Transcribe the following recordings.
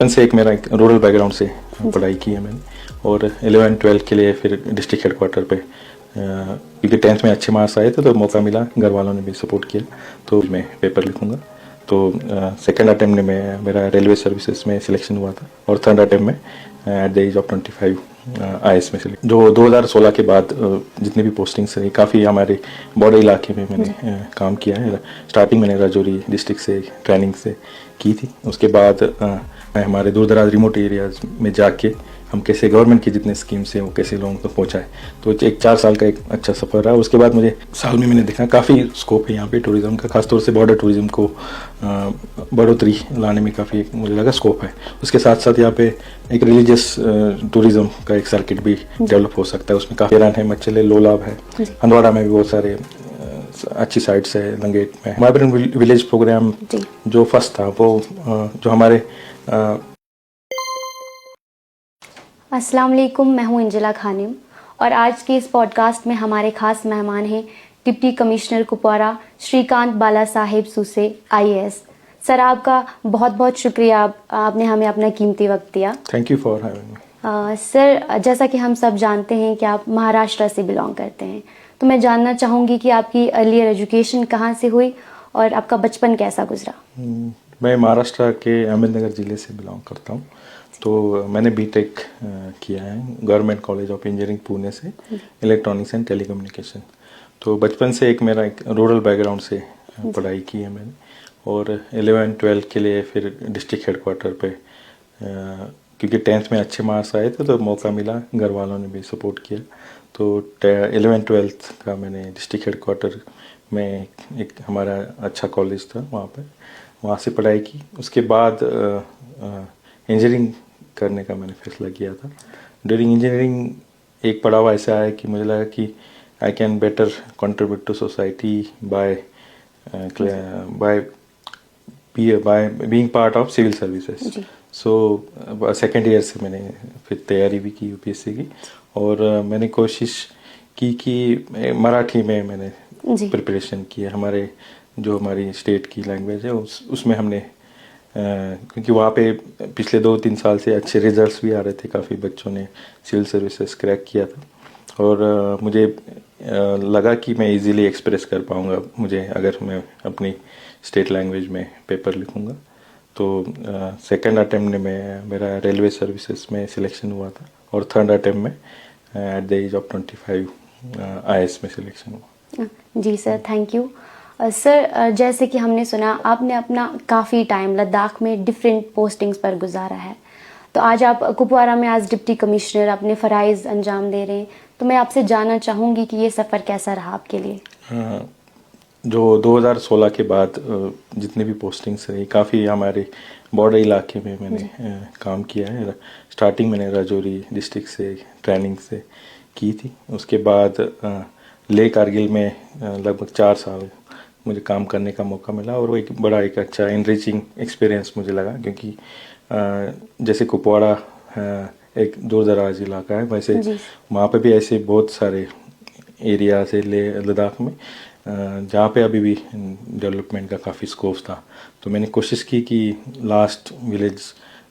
से एक मेरा रूरल बैकग्राउंड से पढ़ाई की है मैंने और 11-12 के लिए फिर डिस्ट्रिक्ट हेडक्वार्टर पे क्योंकि 10th में अच्छे मार्क्स आए थे तो मौका मिला, घर वालों ने भी सपोर्ट किया तो मैं पेपर लिखूंगा। तो सेकंड अटेम्प्ट में मेरा रेलवे सर्विसेज में सिलेक्शन हुआ था और थर्ड अटेम्प्ट में at the age of 25 IAS में सिलेक्ट। जो 2016 के बाद जितनी भी पोस्टिंग्स रही काफ़ी हमारे बॉर्डर इलाके में मैंने काम किया है। स्टार्टिंग मैंने राजौरी डिस्ट्रिक्ट से ट्रेनिंग से की थी, उसके बाद मैं हमारे दूर दराज रिमोट एरियाज में जाके हम कैसे गवर्नमेंट की जितने स्कीम्स हैं वो कैसे लोगों तक पहुंचाए, तो एक 4 साल का एक अच्छा सफ़र रहा। उसके बाद मुझे साल में मैंने देखा काफ़ी स्कोप है यहाँ पे टूरिज़्म का, खासतौर से बॉर्डर टूरिज़्म को बढ़ोतरी लाने में काफ़ी मुझे लगा स्कोप है। उसके साथ साथ यहाँ पे एक रिलीजियस टूरिज़्म का एक सर्किट भी डेवलप हो सकता है, उसमें काफ़ी रन है, मचले लोलाब है, हंदवाड़ा में भी बहुत सारे अच्छी साइट्स है, लंगेट में वाइब्रेंट विलेज प्रोग्राम जो फर्स्ट था वो जो हमारे अस्सलाम वालेकुम, मैं हूं अंजला खानिम और आज के इस पॉडकास्ट में हमारे खास मेहमान हैं डिप्टी कमिश्नर कुपवारा श्रीकांत बाला साहेब सूसे IAS। सर, आपका बहुत बहुत शुक्रिया, आपने हमें अपना कीमती वक्त दिया। Thank you for having me. Sir, जैसा कि हम सब जानते हैं कि आप महाराष्ट्र से बिलोंग करते हैं, तो मैं जानना चाहूँगी कि आपकी अर्लियर एजुकेशन कहाँ से हुई और आपका बचपन कैसा गुजरा। मैं महाराष्ट्र के अहमदनगर ज़िले से बिलोंग करता हूँ। तो मैंने बीटेक किया है government college of engineering Pune से, इलेक्ट्रॉनिक्स एंड टेलीकम्युनिकेशन। तो बचपन से एक मेरा एक रूरल बैकग्राउंड से पढ़ाई की है मैंने और 11-12 के लिए फिर डिस्ट्रिक्ट हेडक्वार्टर पे क्योंकि 10th में अच्छे मार्क्स आए थे तो मौका मिला, घर वालों ने भी सपोर्ट किया। तो 11-12 का मैंने डिस्ट्रिक्ट हेडक्वार्टर में एक हमारा अच्छा कॉलेज था वहाँ से पढ़ाई की। उसके बाद इंजीनियरिंग करने का मैंने फैसला किया था। ड्यूरिंग इंजीनियरिंग एक पड़ाव ऐसा आया कि मुझे लगा कि I can better contribute to society by being part of civil services. So second year से मैंने फिर तैयारी भी की UPSC की और मैंने कोशिश की कि मराठी में मैंने प्रिपरेशन की है। हमारी स्टेट की लैंग्वेज है उसमें हमने क्योंकि वहाँ पे पिछले 2-3 साल से अच्छे रिजल्ट्स भी आ रहे थे, काफ़ी बच्चों ने सिविल सर्विसेज क्रैक किया था और मुझे लगा कि मैं इजीली एक्सप्रेस कर पाऊँगा मुझे अगर मैं अपनी स्टेट लैंग्वेज में पेपर लिखूँगा। तो सेकंड अटेम्प्ट में मेरा रेलवे सर्विसेज में सिलेक्शन हुआ था और थर्ड अटेम्प्ट में at the age of 25 IAS में सिलेक्शन हुआ। जी सर, थैंक यू। सर, जैसे कि हमने सुना आपने अपना काफ़ी टाइम लद्दाख में डिफरेंट पोस्टिंग्स पर गुजारा है, तो आज आप कुपवारा में आज डिप्टी कमिश्नर अपने फ़राइज़ अंजाम दे रहे हैं, तो मैं आपसे जानना चाहूँगी कि ये सफ़र कैसा रहा आपके लिए। जो 2016 के बाद जितनी भी पोस्टिंग्स रही काफ़ी हमारे बॉर्डर इलाके में मैंने काम किया है। स्टार्टिंग मैंने राजौरी डिस्ट्रिक्ट से ट्रेनिंग से की थी, उसके बाद लेह कारगिल में लगभग 4 साल मुझे काम करने का मौका मिला और वो एक बड़ा एक अच्छा इनरिचिंग एक्सपीरियंस मुझे लगा क्योंकि जैसे कुपवाड़ा एक दूर दराज इलाका है, वैसे वहाँ पे भी ऐसे बहुत सारे एरिया है लेह लद्दाख में जहाँ पे अभी भी डेवलपमेंट का काफ़ी स्कोप था। तो मैंने कोशिश की कि लास्ट विलेज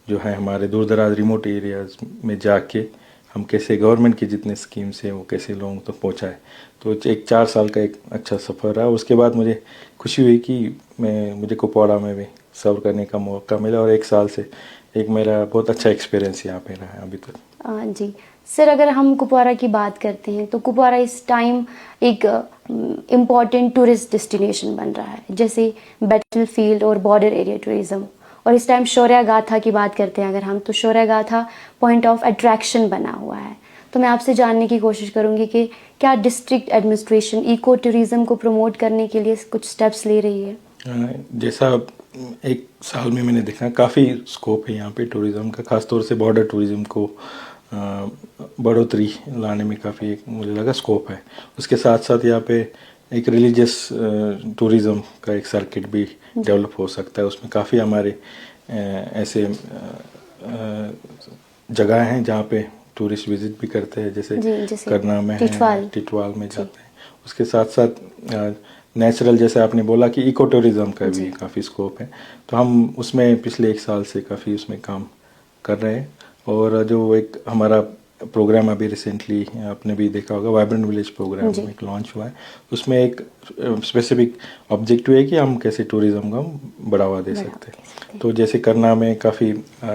जो है हमारे दूर दराज रिमोट एरियाज में जाके हम कैसे गवर्नमेंट की जितने स्कीम्स हैं वो कैसे लोगों तक पहुँचाए। तो एक 4 साल का एक अच्छा सफ़र रहा। उसके बाद मुझे खुशी हुई कि मुझे कुपवाड़ा में भी सर्व करने का मौका मिला और 1 साल से एक मेरा बहुत अच्छा एक्सपीरियंस यहाँ पे रहा है अभी तक। जी सर, अगर हम कुपवाड़ा की बात करते हैं तो कुपवाड़ा इस टाइम एक इम्पॉर्टेंट टूरिस्ट डेस्टिनेशन बन रहा है, जैसे बैटल फील्ड और बॉर्डर एरिया टूरिज़्म। और इस टाइम शौर्य गाथा की बात करते हैं अगर हम, तो शौर्य गाथा पॉइंट ऑफ अट्रैक्शन बना हुआ है। तो मैं आपसे जानने की कोशिश करूंगी कि क्या डिस्ट्रिक्ट एडमिनिस्ट्रेशन इको टूरिज़्म को प्रमोट करने के लिए कुछ स्टेप्स ले रही है। जैसा एक साल में मैंने देखा काफ़ी स्कोप है यहाँ पे टूरिज़्म का, खासतौर से बॉर्डर टूरिज़्म को बढ़ोतरी लाने में काफ़ी एक मुझे लगा स्कोप है। उसके साथ साथ यहाँ पे एक रिलीजियस टूरिज़्म का एक सर्किट भी डेवलप हो सकता है, उसमें काफ़ी हमारे ऐसे जगह हैं जहाँ पे टूरिस्ट विजिट भी करते हैं, जैसे करना में टिटवाल में जाते हैं। उसके साथ साथ नेचुरल जैसे आपने बोला कि इको टूरिज़्म का भी काफ़ी स्कोप है, तो हम उसमें पिछले 1 साल से काफ़ी उसमें काम कर रहे हैं। और जो एक हमारा प्रोग्राम अभी रिसेंटली आपने भी देखा होगा, वाइब्रेंट विलेज प्रोग्राम जी। एक लॉन्च हुआ है, उसमें एक स्पेसिफिक ऑब्जेक्टिव है कि हम कैसे टूरिज्म का बढ़ावा दे सकते हैं। तो जैसे करना में काफ़ी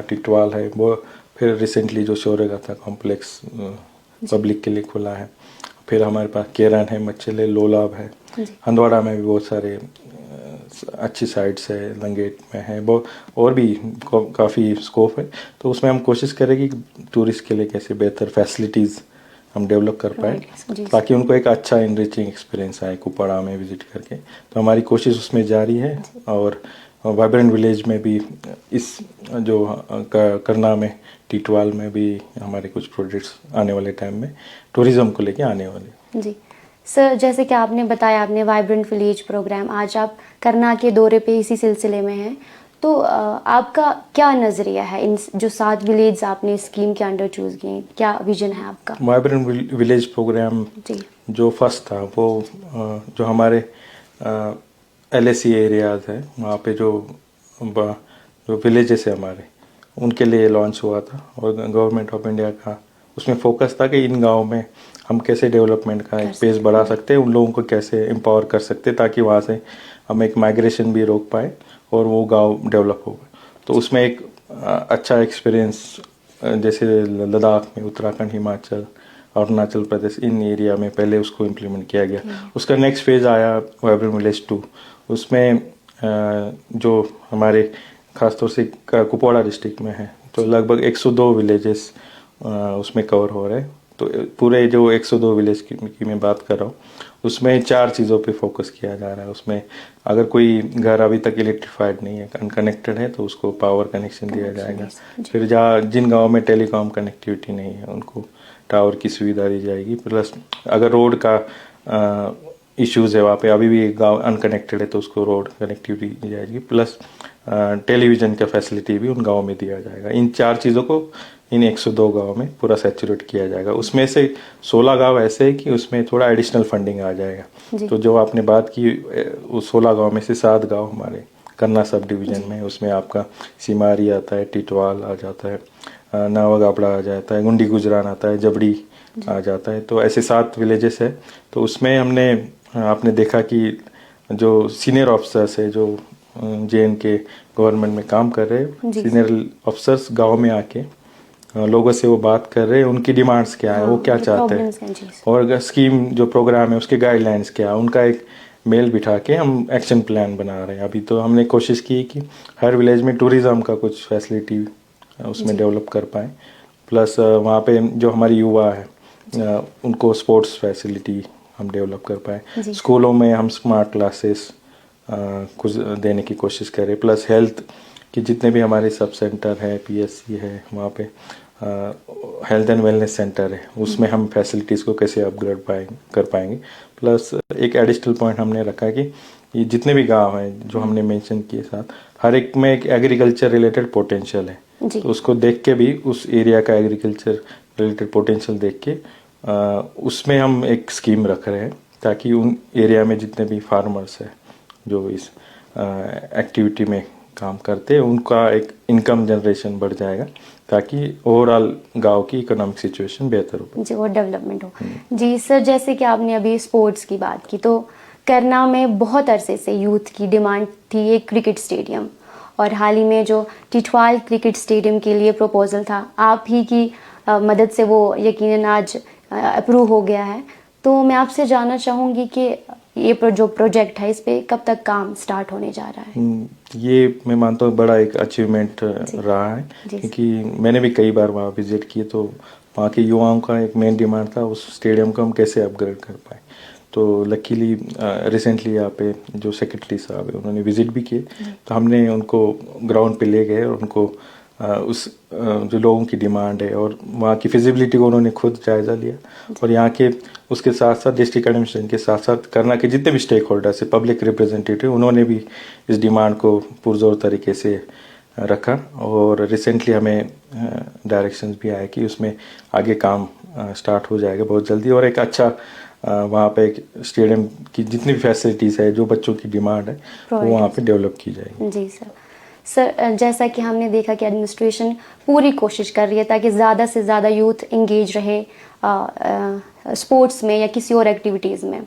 टिटवाल है वो, फिर रिसेंटली जो शौर्यगाथा कॉम्प्लेक्स पब्लिक के लिए खुला है, फिर हमारे पास केरन है, मच्छले, लोलाब है, हंदवाड़ा में भी बहुत सारे अच्छी साइट्स है, लंगेट में है वो, और भी काफ़ी स्कोप है। तो उसमें हम कोशिश करें कि टूरिस्ट के लिए कैसे बेहतर फैसिलिटीज़ हम डेवलप कर पाए, ताकि उनको एक अच्छा इनरिचिंग एक्सपीरियंस आए कुपवाड़ा में विजिट करके। तो हमारी कोशिश उसमें जारी है। और वाइब्रेंट विलेज में भी इस जो करना में, टिटवाल में भी हमारे कुछ प्रोजेक्ट्स आने वाले टाइम में टूरिज्म को लेके आने वाले। जी सर, जैसे कि आपने बताया आपने वाइब्रेंट विलेज प्रोग्राम, आज आप करना के दौरे पे इसी सिलसिले में हैं, तो आपका क्या नज़रिया है इन जो 7 विलेज आपने स्कीम के अंडर चूज़ किए, क्या विजन है आपका? वाइब्रेंट विलेज प्रोग्राम जी जो फर्स्ट था वो जो हमारे LAC एरियाज है वहाँ पे जो विलेजेस है हमारे, उनके लिए लॉन्च हुआ था। और गवर्नमेंट ऑफ इंडिया का उसमें फोकस था कि इन गाँव में हम कैसे डेवलपमेंट का एक पेस बढ़ा सकते हैं, उन लोगों को कैसे एम्पावर कर सकते हैं, ताकि वहाँ से हम एक माइग्रेशन भी रोक पाए और वो गांव डेवलप हो गए। तो उसमें एक अच्छा एक्सपीरियंस, जैसे लद्दाख में, उत्तराखंड, हिमाचल, अरुणाचल प्रदेश, इन एरिया में पहले उसको इम्प्लीमेंट किया गया। उसका नेक्स्ट फेज आया वाइब्रेंट विलेज 2। उसमें जो हमारे खासतौर से कुपवाड़ा डिस्ट्रिक्ट में है, तो लगभग 102 विलेजेस उसमें कवर हो रहे हैं। तो पूरे जो 102 विलेज की मैं बात कर रहा हूँ, उसमें 4 चीज़ों पे फोकस किया जा रहा है। उसमें अगर कोई घर अभी तक इलेक्ट्रीफाइड नहीं है, अनकनेक्टेड है, तो उसको पावर कनेक्शन दिया जाएगा। फिर जिन गाँव में टेलीकॉम कनेक्टिविटी नहीं है उनको टावर की सुविधा दी जाएगी। प्लस अगर रोड का इश्यूज़ है वहाँ पे, अभी भी गांव अनकनेक्टेड है, तो उसको रोड कनेक्टिविटी दी जाएगी। प्लस टेलीविज़न का फैसिलिटी भी उन गाँव में दिया जाएगा। इन 4 चीज़ों को इन 102 गाँव में पूरा सैचुरेट किया जाएगा। उसमें से 16 गाँव ऐसे है कि उसमें थोड़ा एडिशनल फंडिंग आ जाएगा। तो जो आपने बात की, उस 16 गाँव में से 7 गाँव हमारे करना सब डिवीज़न में, उसमें आपका सिमारी आता है, टिटवाल आ जाता है, नावागापड़ा आ जाता है, गुंडी गुजरान आता है, जबड़ी आ जाता है। तो ऐसे 7 विलेजेस है। तो उसमें हमने आपने देखा कि जो सीनियर ऑफिसर्स है, जो JNK गवर्नमेंट में काम कर रहे हैं, सीनियर ऑफिसर्स गांव में आके लोगों से वो बात कर रहे हैं, उनकी डिमांड्स क्या है, वो क्या चाहते हैं, और स्कीम जो प्रोग्राम है उसके गाइडलाइंस क्या है, उनका एक मेल बिठा के हम एक्शन प्लान बना रहे हैं। अभी तो हमने कोशिश की कि हर विलेज में टूरिज्म का कुछ फैसिलिटी उसमें डेवलप कर पाए। प्लस वहाँ पे जो हमारी युवा है उनको स्पोर्ट्स फैसिलिटी हम डेवलप कर पाए। स्कूलों में हम स्मार्ट क्लासेस कुछ देने की कोशिश करें। प्लस हेल्थ कि जितने भी हमारे सब सेंटर है, PSC है, वहाँ पे हेल्थ एंड वेलनेस सेंटर है, उसमें हम फैसिलिटीज़ को कैसे अपग्रेड कर पाएंगे। प्लस एक एडिशनल पॉइंट हमने रखा है कि ये जितने भी गांव हैं जो हमने मेंशन किए साथ, हर एक में एक एग्रीकल्चर रिलेटेड पोटेंशियल है। तो उसको देख के भी, उस एरिया का एग्रीकल्चर रिलेटेड पोटेंशियल देख के उसमें हम एक स्कीम रख रहे हैं, ताकि उन एरिया में जितने भी फार्मर्स हैं जो इस एक्टिविटी में काम करते हैं, उनका एक इनकम जनरेशन बढ़ जाएगा, ताकि ओवरऑल गांव की इकोनॉमिक सिचुएशन बेहतर हो जी, और डेवलपमेंट हो। जी सर, जैसे कि आपने अभी स्पोर्ट्स की बात की, तो करना में बहुत अरसे से यूथ की डिमांड थी एक क्रिकेट स्टेडियम, और हाल ही में जो टिटवाल क्रिकेट स्टेडियम के लिए प्रपोजल था, आप ही की मदद से वो यकीनन आज अप्रूव हो गया है। तो मैं आपसे जानना चाहूँगी कि ये जो प्रोजेक्ट है, इस पे कब तक काम स्टार्ट होने जा रहा है? ये मैं मानता हूँ बड़ा एक अचीवमेंट रहा है, क्योंकि मैंने भी कई बार वहाँ विजिट किए। तो वहाँ के युवाओं का एक मेन डिमांड था उस स्टेडियम को हम कैसे अपग्रेड कर पाए। तो लकीली रिसेंटली यहाँ पे जो सेक्रेटरी साहब है उन्होंने विजिट भी किए, तो हमने उनको ग्राउंड पे ले गए और उनको उस जो लोगों की डिमांड है और वहाँ की फिजिबिलिटी को उन्होंने खुद जायज़ा लिया। और यहाँ के उसके साथ साथ डिस्ट्रिक्ट एडमिनिस्ट्रेशन के साथ साथ करना के जितने भी स्टेक होल्डर्स है, पब्लिक रिप्रेजेंटेटिव, उन्होंने भी इस डिमांड को पुरजोर तरीके से रखा। और रिसेंटली हमें डायरेक्शंस भी आए कि उसमें आगे काम स्टार्ट हो जाएगा बहुत जल्दी, और एक अच्छा वहाँ पे एक स्टेडियम की जितनी भी फैसिलिटीज़ है, जो बच्चों की डिमांड है, वो वहाँ पे डेवलप की जाएगी। जी सर, सर जैसा कि हमने देखा कि एडमिनिस्ट्रेशन पूरी कोशिश कर रही है ताकि ज़्यादा से ज़्यादा यूथ इंगेज रहे स्पोर्ट्स में या किसी और एक्टिविटीज़ में।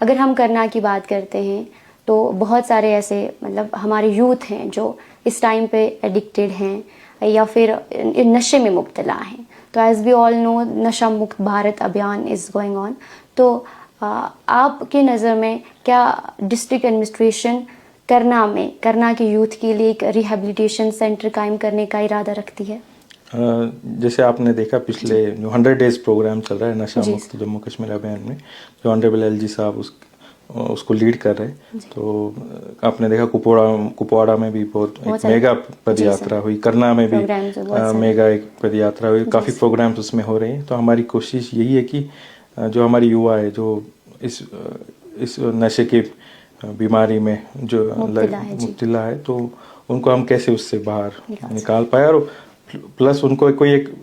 अगर हम करना की बात करते हैं तो बहुत सारे ऐसे मतलब हमारे यूथ हैं जो इस टाइम पे एडिक्टेड हैं या फिर नशे में मुब्तला हैं। तो एज़ वी ऑल नो नशा मुक्त भारत अभियान इज़ गोइंग ऑन। तो आपके नज़र में क्या डिस्ट्रिक्ट एडमिनिस्ट्रेशन करना के यूथ के लिए एक रिहेबिलिटेशन सेंटर कायम करने का इरादा रखती है? जैसे आपने देखा पिछले जो 100 डेज प्रोग्राम चल रहा है नशा मुक्त जम्मू कश्मीर अभियान में, जो ऑनरेबल एलजी साहब उसको लीड कर रहे हैं। तो आपने देखा कुपवाड़ा में भी बहुत एक मेगा पद यात्रा हुई, करना में भी मेगा एक पद यात्रा हुई, काफ़ी प्रोग्राम्स उसमें हो रहे हैं। तो हमारी कोशिश यही है कि जो हमारी युवा है जो इस नशे की बीमारी में जो मुब्तला है तो उनको हम कैसे उससे बाहर निकाल पाए और प्लस उनको कोई एक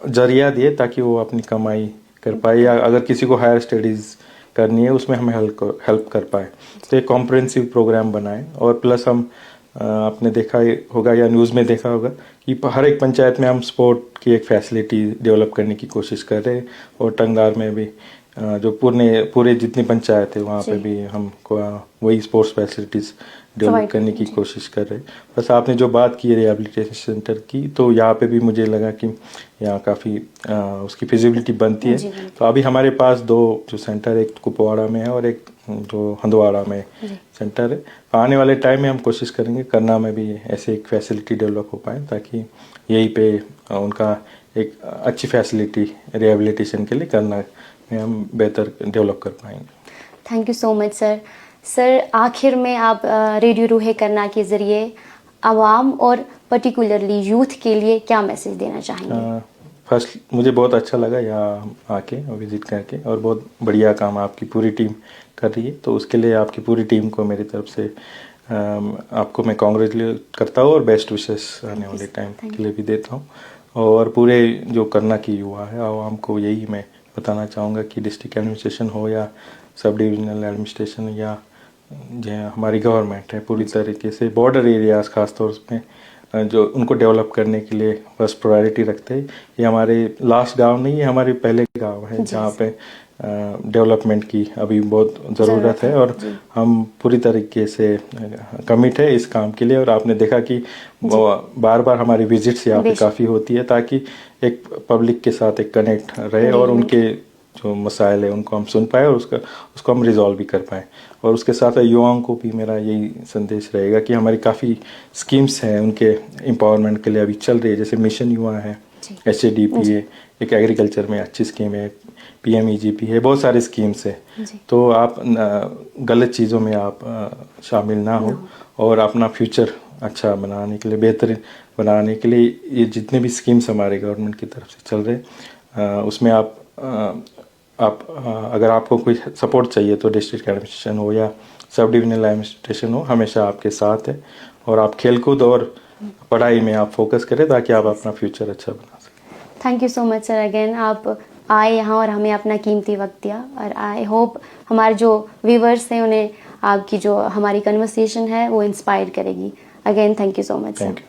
जरिया दिए ताकि वो अपनी कमाई कर पाए, या अगर किसी को हायर स्टडीज़ करनी है उसमें हमें हेल्प कर पाए। तो एक कॉम्प्रिहेंसिव प्रोग्राम बनाएं। और प्लस हम आपने देखा होगा या न्यूज़ में देखा होगा कि हर एक पंचायत में हम स्पोर्ट की एक फैसिलिटी डेवलप करने की कोशिश कर रहे हैं। और टंगदार में भी जो पूरे जितनी पंचायत है वहाँ पे भी हम वही स्पोर्ट्स फैसिलिटीज़ डेवलप करने की कोशिश कर रहे हैं। बस आपने जो बात की रिहेबिलिटेशन सेंटर की, तो यहाँ पे भी मुझे लगा कि यहाँ काफ़ी उसकी फिजिबिलिटी बनती है। तो अभी हमारे पास 2 जो सेंटर, एक कुपवाड़ा में है और एक जो हंदवाड़ा में सेंटर है। आने वाले टाइम में हम कोशिश करेंगे करना में भी ऐसे एक फैसिलिटी डेवलप हो पाए ताकि यहीं पे उनका एक अच्छी फैसिलिटी रिहेबिलिटेशन के लिए करना में हम बेहतर डेवलप कर पाएंगे। Thank you so much sir. Sir आखिर में आप रेडियो रूहे करना के ज़रिए आवाम और पर्टिकुलरली यूथ के लिए क्या मैसेज देना चाहेंगे? फर्स्ट मुझे बहुत अच्छा लगा यहाँ आके विज़िट करके, और बहुत बढ़िया काम आपकी पूरी टीम कर रही है। तो उसके लिए आपकी पूरी टीम को मेरी तरफ से आपको मैं कांग्रेचुलेट करता हूँ और बेस्ट विशेस आने वाले टाइम के लिए भी देता हूँ। और पूरे जो करना की युवा है आवाम को यही मैं बताना चाहूँगा कि डिस्ट्रिक्ट एडमिनिस्ट्रेशन हो या सब डिविजनल एडमिनिस्ट्रेशन या जो हमारी गवर्नमेंट है, पूरी तरीके से बॉर्डर एरियाज़ ख़ास तौर पे जो उनको डेवलप करने के लिए फर्स्ट प्रायोरिटी रखते हैं। ये हमारे लास्ट गांव नहीं है, हमारे पहले गांव है जहाँ पे डेवलपमेंट की अभी बहुत ज़रूरत है और हम पूरी तरीके से कमिट है इस काम के लिए। और आपने देखा कि बार बार हमारी विजिट्स यहाँ पे काफ़ी होती है ताकि एक पब्लिक के साथ एक कनेक्ट रहे और उनके जो मसाइल है उनको हम सुन पाए और उसको हम रिजॉल्व भी कर पाए। और उसके साथ युवाओं को भी मेरा यही संदेश रहेगा कि हमारी काफ़ी स्कीम्स हैं उनके एम्पावरमेंट के लिए अभी चल रही है, जैसे मिशन युवा है, HADP है, एक एग्रीकल्चर में अच्छी स्कीम है, PMEGP है, बहुत सारी स्कीम्स है। तो आप गलत चीज़ों में आप शामिल ना हो और अपना फ्यूचर अच्छा बनाने के लिए, बेहतरीन बनाने के लिए ये जितने भी स्कीम्स हमारे गवर्नमेंट की तरफ से चल रहे उसमें आप अगर आपको कोई सपोर्ट चाहिए तो डिस्ट्रिक्ट एडमिनिस्ट्रेशन हो या सब डिविजनल एडमिनिस्ट्रेशन हो हमेशा आपके साथ है। और आप खेलकूद और पढ़ाई में आप फोकस करें ताकि आप अपना फ्यूचर अच्छा बना सकें। Thank you so much sir again, आप आए यहाँ और हमें अपना कीमती वक्त दिया। और आई होप हमारे जो व्यूवर्स हैं उन्हें आपकी जो हमारी कन्वर्सेशन है वो इंस्पायर करेगी। Again thank you so much sir.